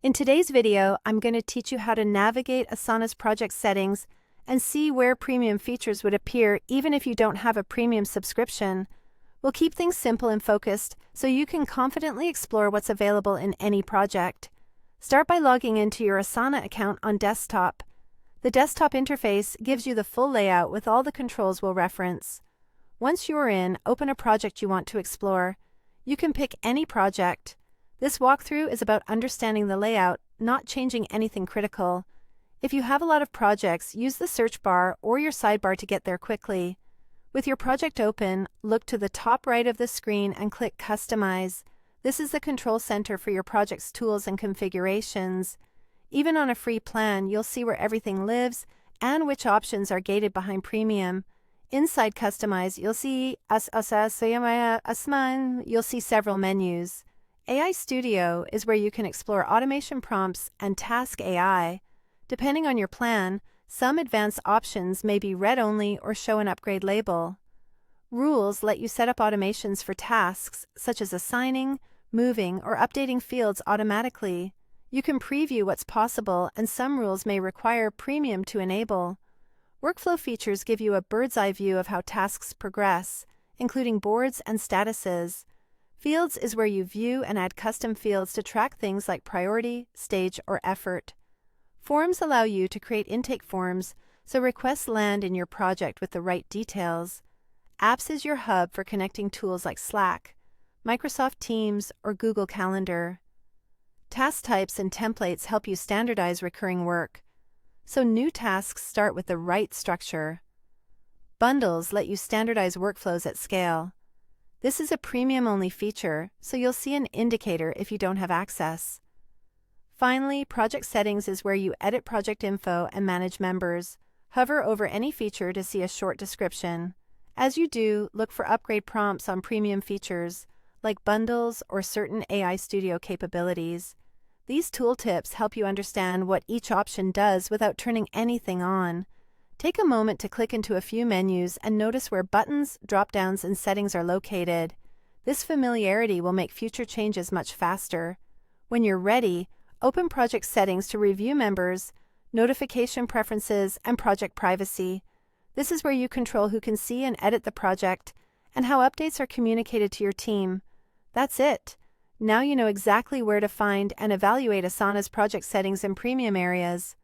In today's video, I'm going to teach you how to navigate Asana's project settings and see where premium features would appear even if you don't have a premium subscription. We'll keep things simple and focused so you can confidently explore what's available in any project. Start by logging into your Asana account on desktop. The desktop interface gives you the full layout with all the controls we'll reference. Once you're in, open a project you want to explore. You can pick any project. This walkthrough is about understanding the layout, not changing anything critical. If you have a lot of projects, use the search bar or your sidebar to get there quickly. With your project open, look to the top right of the screen and click Customize. This is the control center for your project's tools and configurations. Even on a free plan, you'll see where everything lives and which options are gated behind Premium. Inside Customize, you'll see several menus. AI Studio is where you can explore automation prompts and task AI. Depending on your plan, some advanced options may be read-only or show an upgrade label. Rules let you set up automations for tasks such as assigning, moving, or updating fields automatically. You can preview what's possible, and some rules may require Premium to enable. Workflow features give you a bird's-eye view of how tasks progress, including boards and statuses. Fields is where you view and add custom fields to track things like priority, stage, or effort. Forms allow you to create intake forms, so requests land in your project with the right details. Apps is your hub for connecting tools like Slack, Microsoft Teams, or Google Calendar. Task types and templates help you standardize recurring work, so new tasks start with the right structure. Bundles let you standardize workflows at scale. This is a premium-only feature, so you'll see an indicator if you don't have access. Finally, Project Settings is where you edit project info and manage members. Hover over any feature to see a short description. As you do, look for upgrade prompts on premium features, like bundles or certain AI Studio capabilities. These tooltips help you understand what each option does without turning anything on. Take a moment to click into a few menus and notice where buttons, drop-downs, and settings are located. This familiarity will make future changes much faster. When you're ready, open Project Settings to review members, notification preferences, and project privacy. This is where you control who can see and edit the project and how updates are communicated to your team. That's it. Now you know exactly where to find and evaluate Asana's project settings in premium areas.